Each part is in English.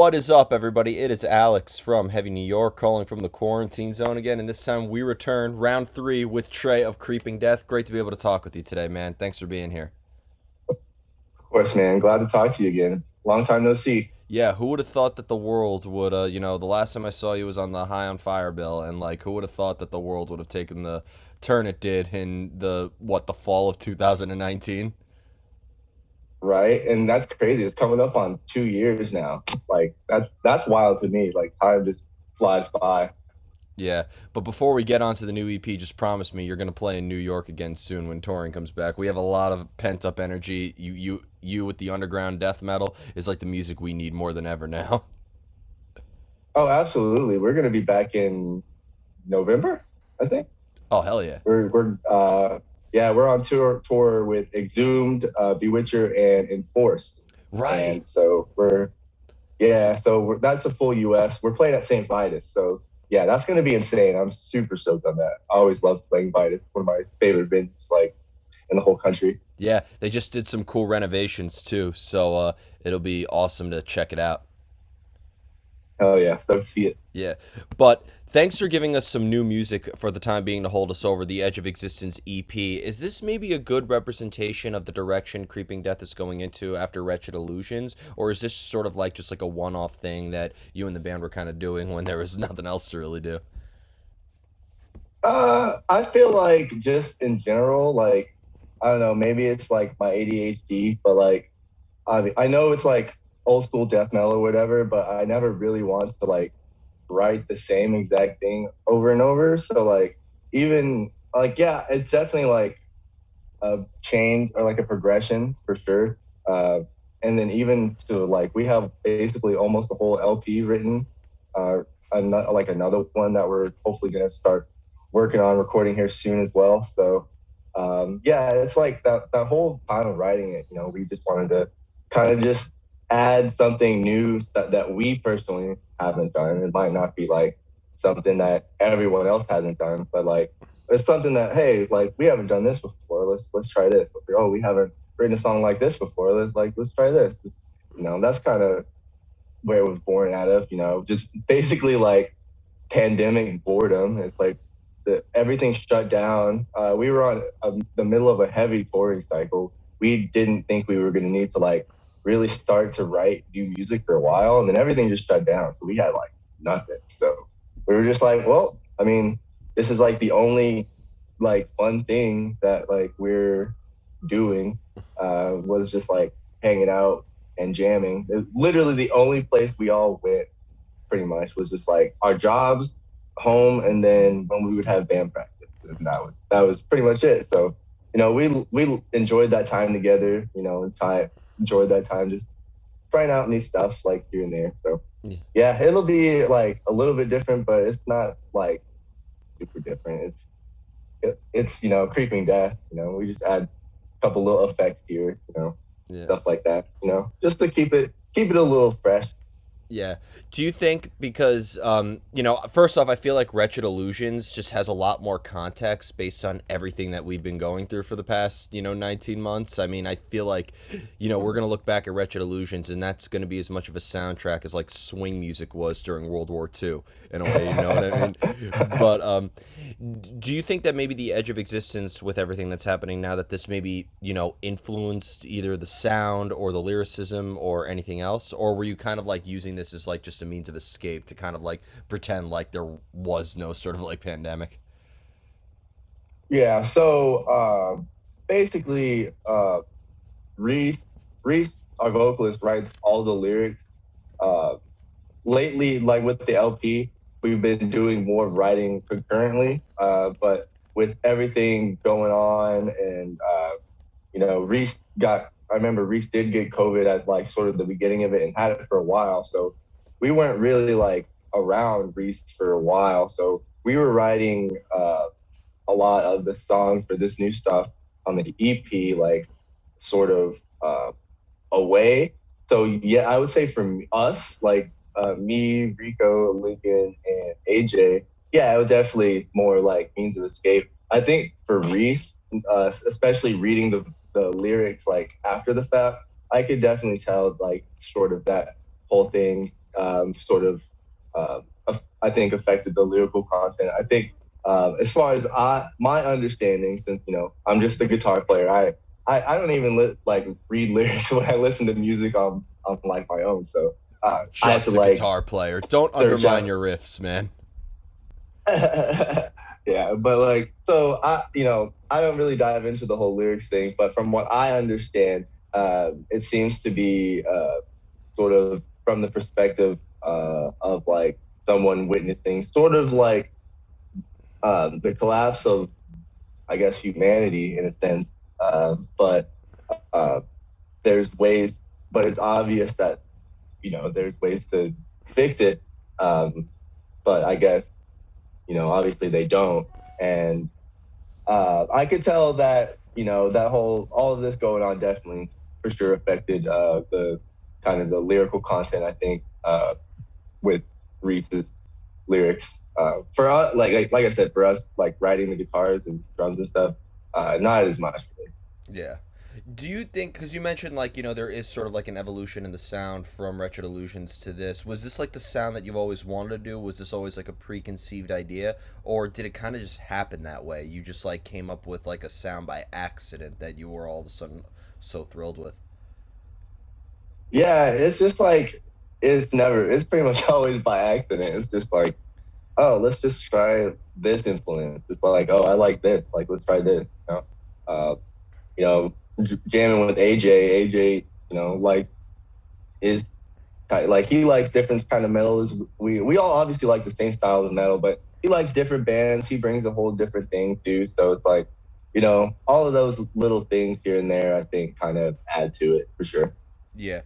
What is up, everybody? It is Alex from Heavy New York calling from the quarantine zone again, and this time we return round three with Trey of Creeping Death. Great to be able to talk with you today, man. Thanks for being here. Of course, man. Glad to talk to you again. Long time no see. Yeah, who would have thought that the world would, the last time I saw you was on the High on Fire bill, and like, who would have thought that the world would have taken the turn it did in the fall of 2019? Right? And that's crazy. It's coming up on 2 years now. Like that's wild to me. Like time just flies by. Yeah, but before we get on to the new EP, just promise me you're gonna play in New York again soon when touring comes back. We have a lot of pent up energy. You with the underground death metal is like the music we need more than ever now. Oh, absolutely. We're gonna be back in November, I think. Oh hell yeah! We're yeah, we're on tour with Exhumed, Bewitcher, and Enforced. Right. And so that's a full US. We're playing at St. Vitus. So yeah, that's gonna be insane. I'm super stoked on that. I always love playing Vitus. One of my favorite venues like in the whole country. Yeah, they just did some cool renovations too, so it'll be awesome to check it out. Hell yeah, stoked to see it. Yeah, but thanks for giving us some new music for the time being to hold us over the Edge of Existence EP. Is this maybe a good representation of the direction Creeping Death is going into after Wretched Illusions, or is this sort of like just like a one-off thing that you and the band were kind of doing when there was nothing else to really do? I feel like just in general, like I don't know, maybe it's like my ADHD, but like I know it's like old school death metal or whatever, but I never really want to like write the same exact thing over and over. So like even like yeah, it's definitely like a change or like a progression for sure. And then even to like we have basically almost the whole LP written. Like another one that we're hopefully gonna start working on recording here soon as well. So yeah, it's like that whole time of writing it, we just wanted to kind of just add something new that we personally haven't done. It might not be like something that everyone else hasn't done, but like it's something that hey, like we haven't done this before. Let's try this. Let's say, oh, we haven't written a song like this before. Let's try this. That's kind of where it was born out of. Just basically like pandemic boredom. It's like everything shut down. We were on the middle of a heavy touring cycle. We didn't think we were going to need to like really start to write new music for a while, and then everything just shut down. So we had like nothing. So we were just like, well, I mean, this is like the only like fun thing that like we're doing was just like hanging out and jamming. Literally the only place we all went pretty much was just like our jobs, home, and then when we would have band practice. And that was pretty much it. So, we enjoyed that time together, and enjoyed that time just trying out new stuff like here and there. So Yeah. yeah, it'll be like a little bit different, but it's not like super different. It's creeping death. We just add a couple little effects here, Yeah. stuff like that. Just to keep it a little fresh. Yeah. Do you think because first off, I feel like Wretched Illusions just has a lot more context based on everything that we've been going through for the past, 19 months. I mean, I feel like, we're going to look back at Wretched Illusions and that's going to be as much of a soundtrack as like swing music was during World War II in a way, you know what I mean? But do you think that maybe the Edge of Existence with everything that's happening now that this maybe, influenced either the sound or the lyricism or anything else? Or were you kind of like using this as like just a means of escape to kind of like pretend like there was no sort of like pandemic? Yeah. So basically, Reese, Reese, our vocalist, writes all the lyrics. Uh, Lately, like with the LP, we've been doing more writing concurrently. But with everything going on, and Reese got. I remember Reese did get COVID at like sort of the beginning of it and had it for a while. So we weren't really like around Reese for a while. So we were writing a lot of the songs for this new stuff on the EP, like sort of away. So yeah, I would say from us, like me, Rico, Lincoln, and AJ, yeah, it was definitely more like means of escape. I think for Reese, especially reading the lyrics like after the fact, I could definitely tell like sort of that whole thing sort of I think affected the lyrical content. I think as far as my understanding, since I'm just a guitar player, I don't even like read lyrics when I listen to music on like my own. So I have to Just a like guitar player. Don't search undermine out. your riffs, man. Yeah, but like so I don't really dive into the whole lyrics thing, but from what I understand, it seems to be sort of from the perspective of like someone witnessing sort of like the collapse of, I guess, humanity in a sense. But uh, there's ways, but it's obvious that there's ways to fix it. Um, but I guess obviously they don't, and I could tell that that whole all of this going on definitely for sure affected the kind of the lyrical content. I think with Reese's lyrics. For us, like I said, for us, like writing the guitars and drums and stuff, not as much. Yeah. Do you think, because you mentioned, like, there is sort of like an evolution in the sound from Wretched Illusions to this. Was this like the sound that you've always wanted to do? Was this always like a preconceived idea? Or did it kind of just happen that way? You just like came up with like a sound by accident that you were all of a sudden so thrilled with? Yeah, it's just like it's pretty much always by accident. It's just like, oh, let's just try this influence. It's like, oh, I like this. Like, let's try this. Uh, jamming with AJ, like is like he likes different kind of metals. We all obviously like the same style of metal, but he likes different bands. He brings a whole different thing too. So it's like, all of those little things here and there, I think, kind of add to it for sure. Yeah.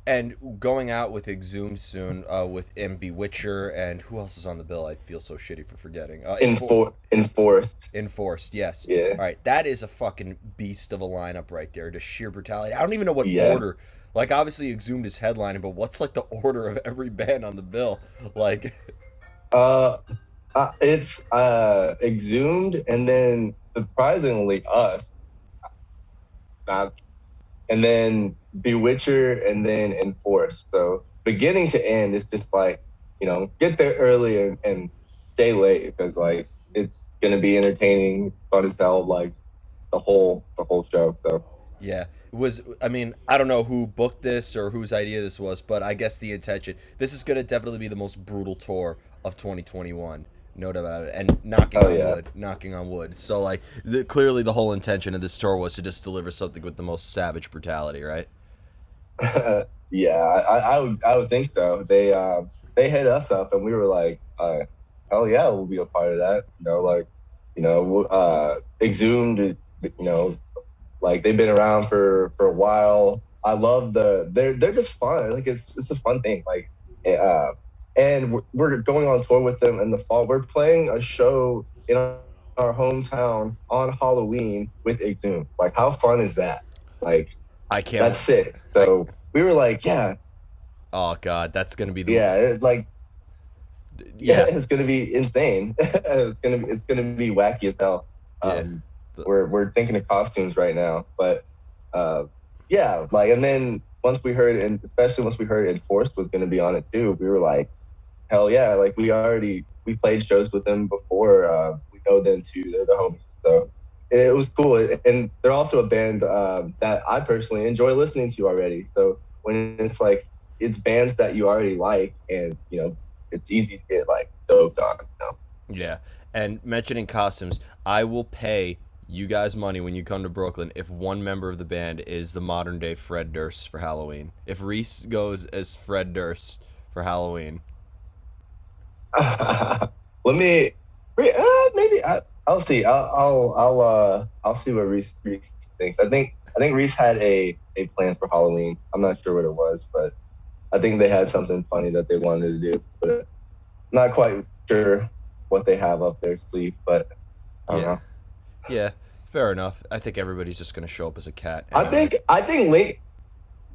And going out with Exhumed soon, with M. Bewitcher, and who else is on the bill? I feel so shitty for forgetting. Enforced. Enforced, yes. Yeah. All right, that is a fucking beast of a lineup right there. Just sheer brutality. I don't even know what Yeah. order. Like, obviously, Exhumed is headlining, but what's like the order of every band on the bill? Like, Uh, it's Exhumed, and then surprisingly us, not, and then Bewitcher, and then Enforced. So beginning to end, it's just like get there early and stay late because like it's gonna be entertaining, fun as hell, like the whole show. So yeah, it was. I mean, I don't know who booked this or whose idea this was, but I guess the intention. This is gonna definitely be the most brutal tour of 2021. No doubt about it. And knocking oh on yeah. wood, knocking on wood. So like, clearly the whole intention of this tour was to just deliver something with the most savage brutality, right? Yeah, I would think so. They hit us up and we were like, hell yeah, we'll be a part of that. Like Exhumed, like they've been around for a while. I love they're just fun. Like it's a fun thing. Like uh, and we're going on tour with them in the fall. We're playing a show in our hometown on Halloween with Exhumed. Like how fun is that? Like I can't. that's sick. I. So we were like, yeah, Oh God, that's gonna be the. yeah, like Yeah, it's gonna be insane. It's gonna be wacky as hell. yeah. Um, The- we're thinking of costumes right now, but uh, yeah, like and then once we heard, and especially once we heard Enforced was gonna be on it too, we were like, hell yeah! Like we played shows with them before. We know them too. They're the homies. So it was cool, and they're also a band that I personally enjoy listening to already. So when it's like it's bands that you already like, and it's easy to get like stoked on. Yeah, and mentioning costumes, I will pay you guys money when you come to Brooklyn if one member of the band is the modern day Fred Durst for Halloween. If Reese goes as Fred Durst for Halloween. Let me maybe I'll see. I'll see what Reese thinks. I think Reese had a plan for Halloween. I'm not sure what it was, but I think they had something funny that they wanted to do, but not quite sure what they have up their sleeve. But I don't Yeah, know. yeah, fair enough. I think everybody's just gonna show up as a cat I anyway. think I think Link.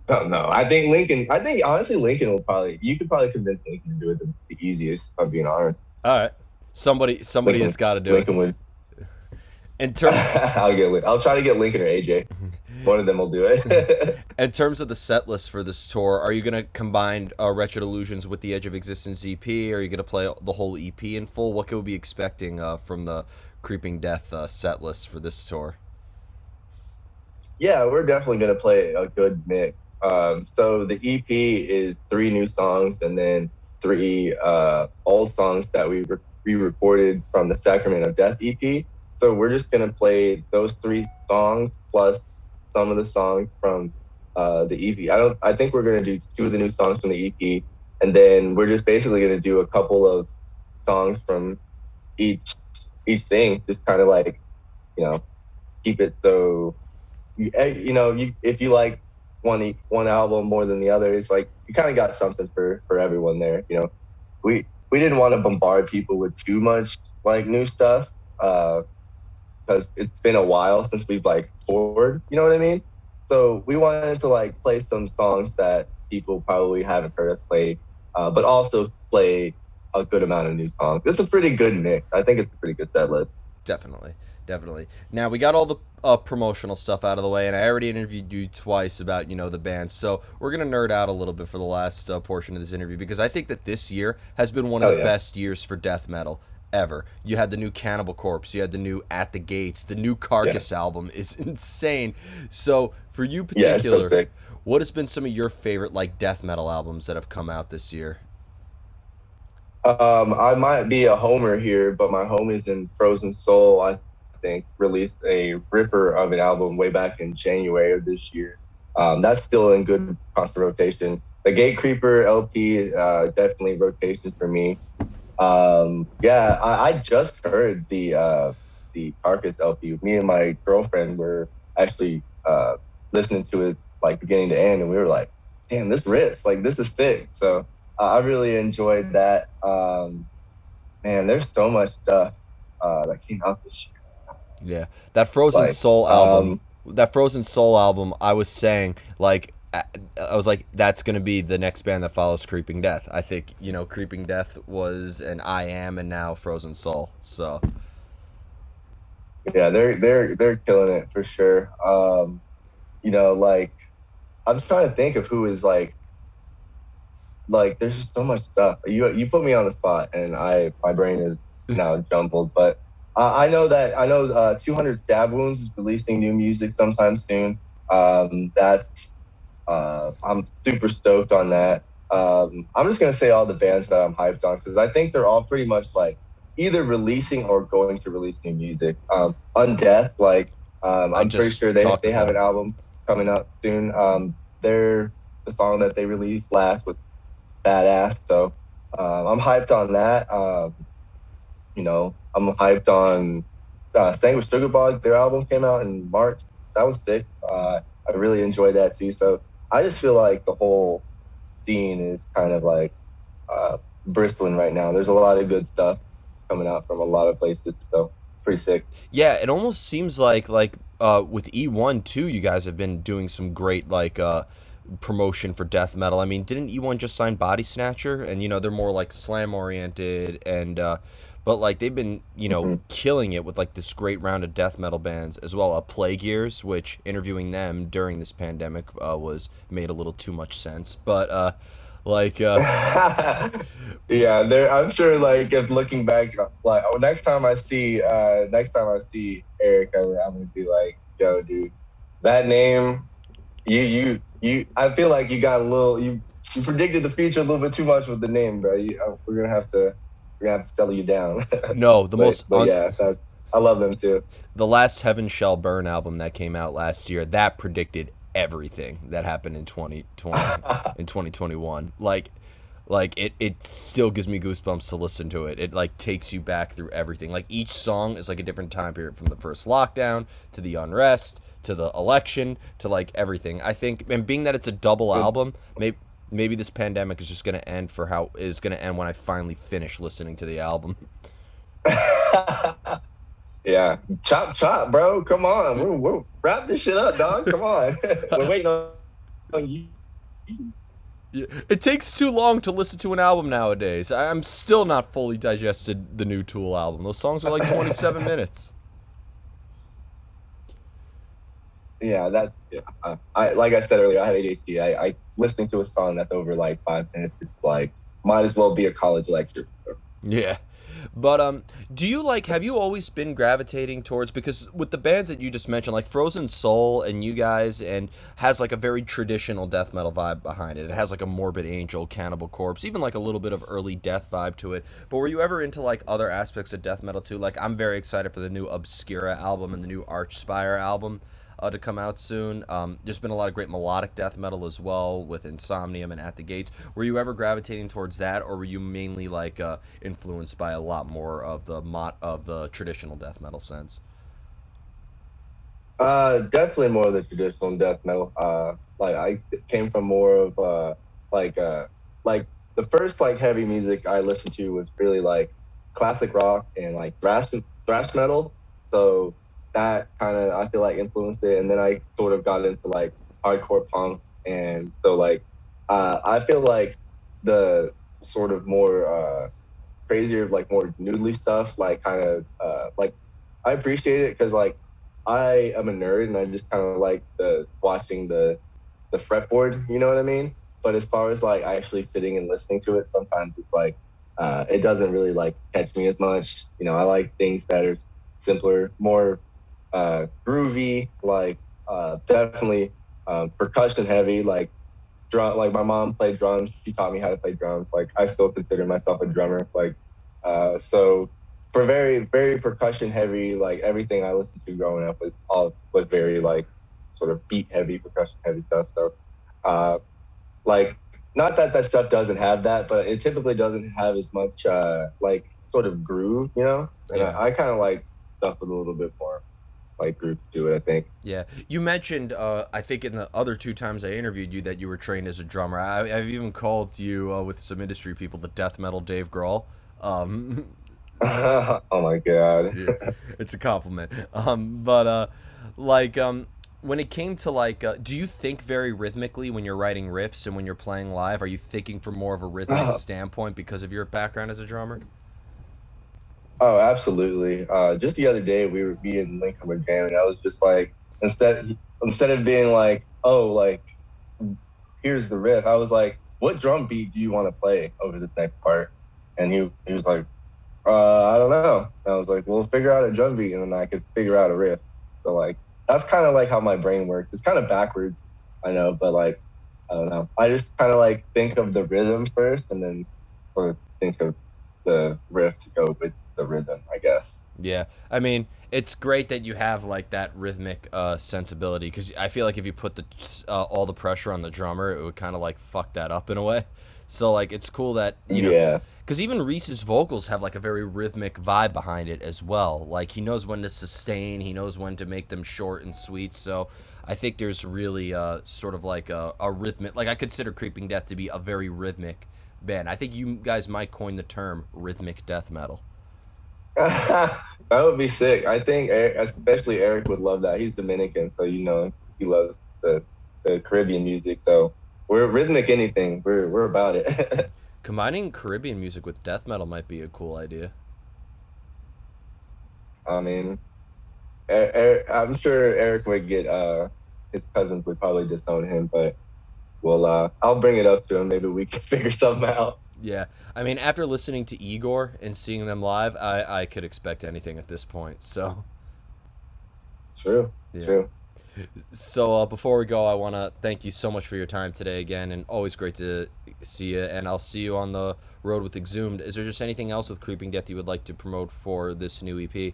No. I think Lincoln. I think honestly Lincoln will probably. You could probably convince Lincoln to do it the easiest. If I'm being honest. All right, somebody Lincoln. has got to do it. Lincoln would. In terms I'll try to get Lincoln or AJ. One of them will do it. In terms of the set list for this tour, are you going to combine Wretched Illusions with the Edge of Existence EP? Or are you going to play the whole EP in full? What can we be expecting from the Creeping Death set list for this tour? Yeah, we're definitely gonna play a good mix. So the EP is 3 new songs and then 3 old songs that we re-recorded from the Sacrament of Death EP. So we're just gonna play those 3 songs plus some of the songs from the EP. I think we're gonna do 2 of the new songs from the EP, and then we're just basically gonna do a couple of songs from each each thing, just kind of like you know keep it so if you like one album more than the other, it's like you kind of got something for everyone there. We didn't want to bombard people with too much like new stuff because it's been a while since we've like toured. You know what I mean? So we wanted to like play some songs that people probably haven't heard us play, but also play a good amount of new songs. It's a pretty good mix. I think it's a pretty good set list. Definitely, definitely. Now we got all the promotional stuff out of the way, and I already interviewed you twice about the band. So we're gonna nerd out a little bit for the last portion of this interview because I think that this year has been one of Oh the yeah, best years for death metal ever. You had the new Cannibal Corpse, you had the new At the Gates, the new yeah, Carcass album is insane. So for you yeah. It's so particular, sick. what has been some of your favorite like death metal albums that have come out this year? I might be a homer here, but my homies in Frozen Soul, I think, released a ripper of an album way back in January of this year. That's still in good constant rotation. The Gate Creeper LP, definitely rotation for me. Yeah, I just heard the Carcass LP. Me and my girlfriend were actually listening to it like beginning to end, and we were like, "Damn, this rips! Like this is sick." So I really enjoyed that. Man, there's so much stuff that came out this year. Yeah, that Frozen Like, Soul album, I was saying like I was like that's gonna be the next band that follows Creeping Death. I think Creeping Death was an I Am, and now Frozen Soul. So yeah, they're killing it for sure. Like I'm trying to think of who is like there's just so much stuff. You put me on the spot, and my brain is now jumbled. But I know 200 Stab Wounds is releasing new music sometime soon. That's I'm super stoked on that. I'm just gonna say all the bands that I'm hyped on because I think they're all pretty much like either releasing or going to release new music. Undeath, like I I'm pretty just sure talked to they have them. an album coming out soon. The song that they released last was badass. So I'm hyped on that. I'm hyped on Staying with Sugar Bog. Their album came out in March. That was sick. I really enjoyed that too. So I just feel like the whole scene is kind of like bristling right now. There's a lot of good stuff coming out from a lot of places. So pretty sick. Yeah, it almost seems like with E1 too, you guys have been doing some great like promotion for death metal. I mean, didn't E1 just sign Body Snatcher? And they're more like slam oriented and but like they've been, Hmm. killing it with like this great round of death metal bands as well. Plague Years, which interviewing them during this pandemic was made a little too much sense. But like Yeah, there. I'm sure. Like, if looking back, like next time I see Eric, I'm gonna be like, "Yo, dude, that name, you. I feel like you got a little. You predicted the future a little bit too much with the name, bro. We're gonna have to settle you down. no, But yeah, I love them too. the last Heaven Shall Burn album that came out last year, that predicted everything that happened in 2020 in 2021. Like it still gives me goosebumps to listen to it. It like takes you back through everything. Like each song is like a different time period from the first lockdown to the unrest to the election to like everything. I think, and being that it's a double album, maybe this pandemic is just going to end for how is going to end when I finally finish listening to the album. Yeah, chop chop, bro. Come on, we're wrap this shit up, dog. Come on, we're waiting on you. Yeah, it takes too long to listen to an album nowadays. I'm still not fully digested the new Tool album. Those songs are like 27 minutes. yeah, that's yeah. I like I said earlier, I have ADHD. I listening to a song that's over like 5 minutes. It's like might as well be a college lecture. Yeah. But do you like have you always been gravitating towards because with the bands that you just mentioned like Frozen Soul and you guys and has like a very traditional death metal vibe behind it. It has like a Morbid Angel, Cannibal Corpse, even like a little bit of early death vibe to it. But were you ever into like other aspects of death metal too? Like I'm very excited for the new Obscura album and the new Archspire album to come out soon. There's been a lot of great melodic death metal as well with Insomnium and At the Gates. Were you ever gravitating towards that, or were you mainly like influenced by a lot more of the traditional death metal sense? Definitely more of the traditional death metal. Like I came from more of like uh, like the first like heavy music I listened to was really like classic rock and like thrash metal. So that kind of I feel like influenced it, and then I sort of got into like hardcore punk, and so like I feel like the sort of more crazier, like more noodly stuff, like kind of like I appreciate it because like I am a nerd and I just kind of like the watching the fretboard, you know what I mean? But as far as like actually sitting and listening to it, sometimes it's like it doesn't really like catch me as much. You know, I like things that are simpler, more groovy, like definitely percussion heavy, like drum. Like my mom played drums, she taught me how to play drums. Like I still consider myself a drummer. Like so for very percussion heavy, like everything I listened to growing up was very like sort of beat heavy, percussion heavy stuff. So uh, like not that that stuff doesn't have that, but it typically doesn't have as much like sort of groove, you know. And Yeah. I kind of like stuff with a little bit more like groove to it. I think. Yeah, you mentioned I think in the other two times I interviewed you that you were trained as a drummer. I've even called you with some industry people the death metal Dave Grohl. Um, Oh my god. yeah, it's a compliment. But like when it came to like, do you think very rhythmically when you're writing riffs and when you're playing live? Are you thinking from more of a rhythmic standpoint because of your background as a drummer? Oh, absolutely. Just the other day, me and Lincoln were jamming. I was just like, instead of being like, oh, like here's the riff, I was like, what drum beat do you want to play over this next part? And he was like, I don't know. And I was like, well, figure out a drum beat, and then I could figure out a riff. So like that's kind of like how my brain works. It's kind of backwards, I know, but like I don't know. I just kind of like think of the rhythm first, and then sort of think of the riff to go with the rhythm, I guess. Yeah, I mean, it's great that you have like that rhythmic sensibility because I feel like if you put the all the pressure on the drummer, it would kind of like fuck that up in a way. So like, it's cool that Yeah. because even Reese's vocals have like a very rhythmic vibe behind it as well. Like he knows when to sustain, he knows when to make them short and sweet. So I think there's really sort of like a rhythmic. Like I consider Creeping Death to be a very rhythmic band. I think you guys might coin the term rhythmic death metal. That would be sick. I think especially Eric would love that. He's Dominican, so you know he loves the Caribbean music. So we're rhythmic anything. We're about it. Combining Caribbean music with death metal might be a cool idea. I mean, I'm sure Eric would get his cousins would probably disown him, but well, I'll bring it up to him. Maybe we can figure something out. Yeah, I mean, after listening to Igor and seeing them live, I could expect anything at this point. So True, yeah. true. So before we go, I want to thank you so much for your time today again, and always great to see you. And I'll see you on the road with Exhumed. Is there just anything else with Creeping Death you would like to promote for this new EP?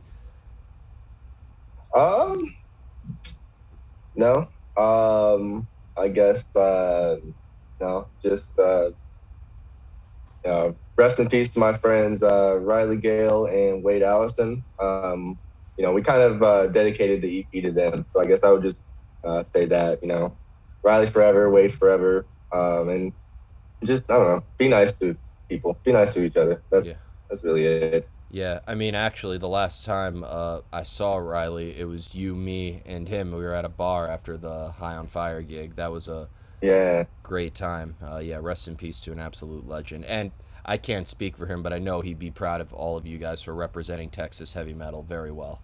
Um, no. I guess no. Just rest in peace to my friends Riley Gale and Wade Allison. We kind of dedicated the EP to them, so I guess I would just say that Riley forever, Wade forever, and just I don't know, be nice to people, be nice to each other. That's Yeah. that's really it. Yeah, I mean, actually, the last time I saw Riley, it was you, me, and him. We were at a bar after the High on Fire gig. That was a Yeah, great time. Yeah, rest in peace to an absolute legend. And I can't speak for him, but I know he'd be proud of all of you guys for representing Texas heavy metal very well.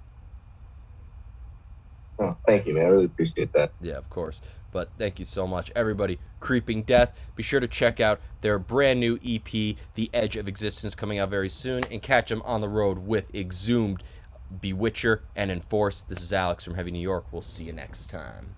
Oh, thank you, man. I really appreciate that. Yeah, of course. But thank you so much, everybody. Creeping Death. Be sure to check out their brand new EP, The Edge of Existence, coming out very soon, and catch them on the road with Exhumed, Bewitcher, and Enforce. This is Alex from Heavy New York. We'll see you next time.